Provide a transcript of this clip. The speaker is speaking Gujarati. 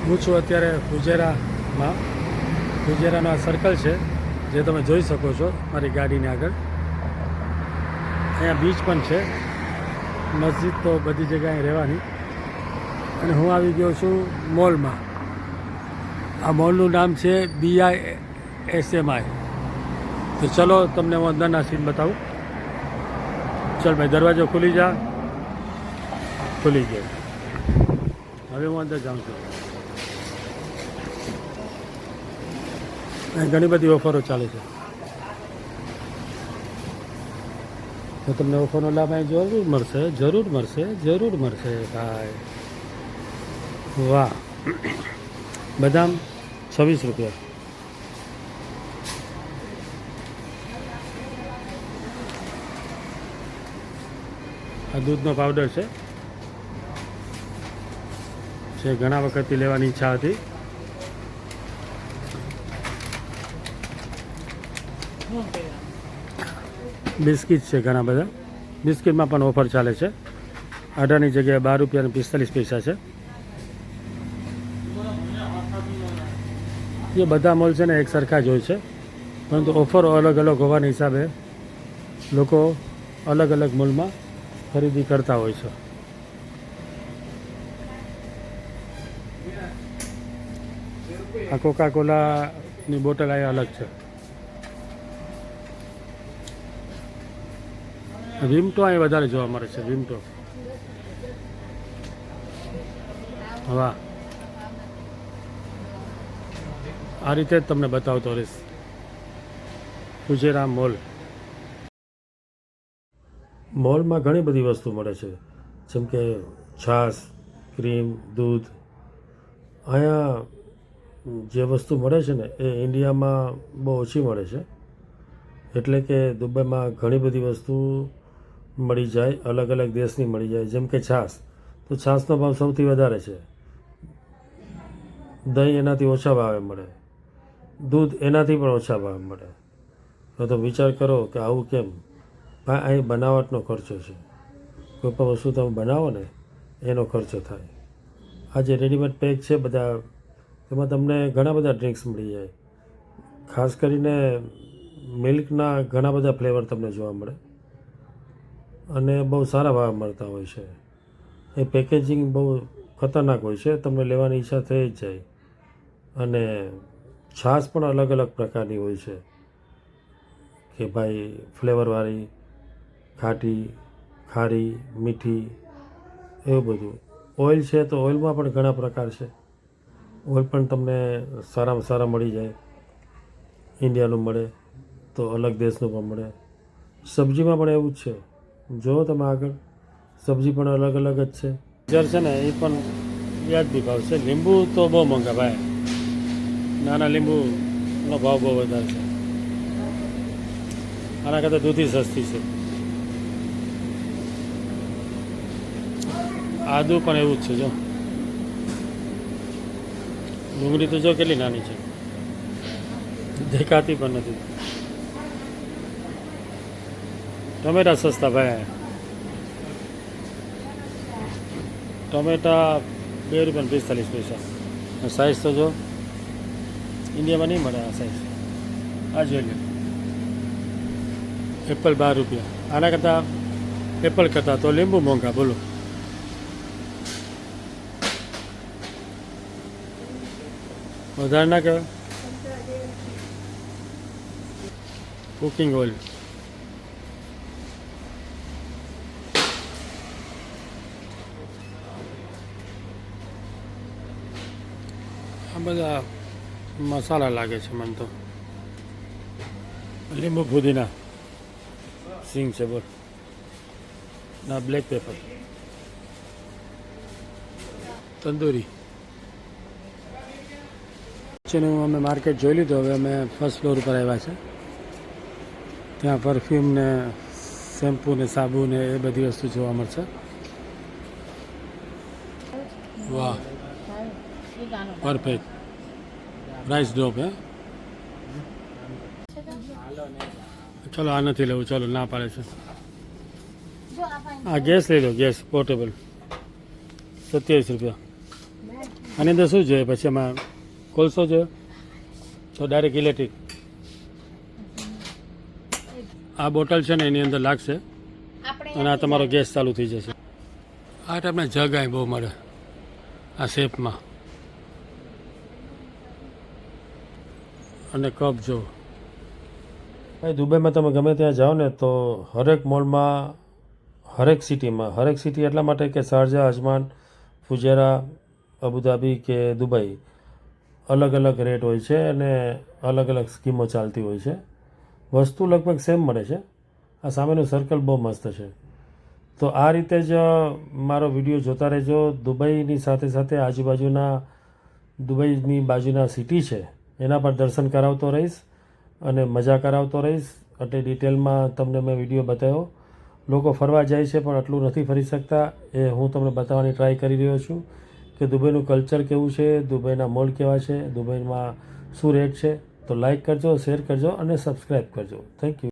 હું છું અત્યારે ફુજેરામાં. ફુજેરાનો આ સર્કલ છે જે તમે જોઈ શકો છો મારી ગાડીની આગળ. અહીંયા બીચ પણ છે, મસ્જિદ તો બધી જગ્યાએ રહેવાની. અને હું આવી ગયો છું મોલમાં. આ મોલનું નામ છે BISMI. તો ચલો તમને હું અંદરના સીન બતાવું. ચાલ ભાઈ, દરવાજો ખુલી જા. ખુલી ગયો. હવે હું અંદર જાઉં છું. અહીં ઘણી બધી ઓફરો ચાલે છે, તો તમને ઓફરનો લાભ અહીં જરૂર મળશે, જરૂર મળશે, જરૂર મળશે ભાઈ. વાહ, બદામ 26 રૂપિયા. આ દૂધનો પાવડર છે, ઘણા વખતથી લેવાની ઈચ્છા હતી. બિસ્કિટ છે ઘણા બધા. બિસ્કિટમાં પણ ઓફર ચાલે છે. 18ની જગ્યાએ 12 રૂપિયા અને 45 પૈસા છે. એ બધા મોલ છે ને એક સરખા જ હોય છે, પરંતુ ઓફરો અલગ અલગ હોવાના હિસાબે લોકો અલગ અલગ મોલમાં ખરીદી કરતા હોય છે. આ કોકા કોલાની બોટલ આ અલગ છે. વિમટો અહીં વધારે જોવા મળે છે. વિમટો, વાહ. આ રીતે જ તમને બતાવતો રહીશ ફુજેરા મોલ. મોલમાં ઘણી બધી વસ્તુ મળે છે, જેમ કે છાશ, ક્રીમ, દૂધ. અહીંયા જે વસ્તુ મળે છે ને એ ઇન્ડિયામાં બહુ ઓછી મળે છે. એટલે કે દુબઈમાં ઘણી બધી વસ્તુ મળી જાય, અલગ અલગ દેશની મળી જાય. જેમ કે છાશ, તો છાશનો ભાવ સૌથી વધારે છે. દહીં એનાથી ઓછા ભાવે મળે, દૂધ એનાથી પણ ઓછા ભાવે મળે. તો વિચાર કરો કે આવું કેમ? ભાઈ, અહીં બનાવટનો ખર્ચો છે. કોઈ પણ વસ્તુ તમે બનાવો ને એનો ખર્ચો થાય. આ જે રેડીમેડ પેક છે બધા, એમાં તમને ઘણા બધા ડ્રિંક્સ મળી જાય. ખાસ કરીને મિલ્કના ઘણા બધા ફ્લેવર તમને જોવા મળે અને બહુ સારા ભાવ મળતા હોય છે. એ પેકેજિંગ બહુ ખતરનાક હોય છે, તમને લેવાની ઈચ્છા થઈ જ જાય. અને છાશ પણ અલગ અલગ પ્રકારની હોય છે કે ભાઈ ફ્લેવરવાળી, ખાટી, ખારી, મીઠી, એવું બધું. ઓઇલ છે તો ઓઇલમાં પણ ઘણા પ્રકાર છે. ઓઇલ પણ તમને સારામાં સારા મળી જાય. ઇન્ડિયાનું મળે તો અલગ દેશનું પણ મળે. સબ્જીમાં પણ એવું જ છે. જુઓ તમે આગળ, સબ્જી પણ અલગ અલગ જ છે. ગાજર છે ને એ પણ વ્યાજબી ભાવ છે. લીંબુ તો બહુ મોંઘા ભાઈ. નાના લીંબુનો ભાવ બહુ વધારે છે. આના કરતાં દૂધી સસ્તી છે. આદુ પણ એવું જ છે. જો ડુંગળી તો જો કેટલી નાની છે, દેખાતી પણ નથી. ટમેટા સસ્તા ભાઈ. ટમેટા 2 રૂપિયા 45 પૈસા. સાઇઝ તો જો ઇન્ડિયામાં નહીં મળે આ સાઇઝ. આ જોઈ લો. એપલ 12 રૂપિયા. આના કરતાં એપલ કરતાં તો લીંબુ મોંઘા. બોલો. વધારે ના કહેવાય. કુકિંગ ઓઇલ, આ બધા મસાલા લાગે છે મને તો. લીંબુ, પુદીના, સિંગ છે. બોલ. ના, બ્લેક પેપર, તંદૂરી. જેનું અમે માર્કેટ જોઈ લીધું. હવે અમે ફર્સ્ટ ફ્લોર ઉપર આવ્યા છે. ત્યાં પરફ્યુમ ને શેમ્પૂ ને સાબુ ને એ બધી વસ્તુ જોવા મળશે. વાહ, પરફેક્ટ. Rice drop. હે, ચલો આ નથી લેવું. ચલો, ના પાડે છે. આ ગેસ લઈ લો. ગેસ પોર્ટેબલ 27 રૂપિયા. આની અંદર શું જોઈએ પછી એમાં કોલસો જોઈએ તો ડાયરેક્ટ ઇલેક્ટ્રિક આ બોટલ છે ને એની અંદર લાગશે અને આ તમારો ગેસ ચાલુ થઈ જશે આ ટાઈપના જગ અહીં બહુ મળે આ શેપમાં અને કપ જો ભાઈ દુબઈમાં તમે ગમે ત્યાં જાઓ ને તો હરેક મોલમાં હરેક સિટી એટલા માટે કે શારજા અજમાન ફુજેરા અબુધાબી કે દુબઈ અલગ અલગ રેટ હોય છે અને અલગ અલગ સ્કીમો ચાલતી હોય છે વસ્તુ લગભગ સેમ મળે છે આ સામેનું સર્કલ બહુ મસ્ત છે તો આ રીતે જ મારો વિડીયો જોતા રહેજો દુબઈની સાથે સાથે આજુબાજુના દુબઈની બાજુના સિટી છે એના પર દર્શન કરાવતો રહીશ અને મજા કરાવતો રહીશ એટલે ડિટેલમાં તમને મેં વિડીયો બતાવ્યો લોકો ફરવા જાય છે પણ આટલું નથી ફરી શકતા એ હું તમને બતાવવાની ટ્રાય કરી રહ્યો છું કે દુબઈનું કલ્ચર કેવું છે દુબઈના મોલ કેવા છે દુબઈમાં શું રેટ છે તો લાઈક કરજો શેર કરજો અને સબસ્ક્રાઈબ કરજો થેન્ક યુ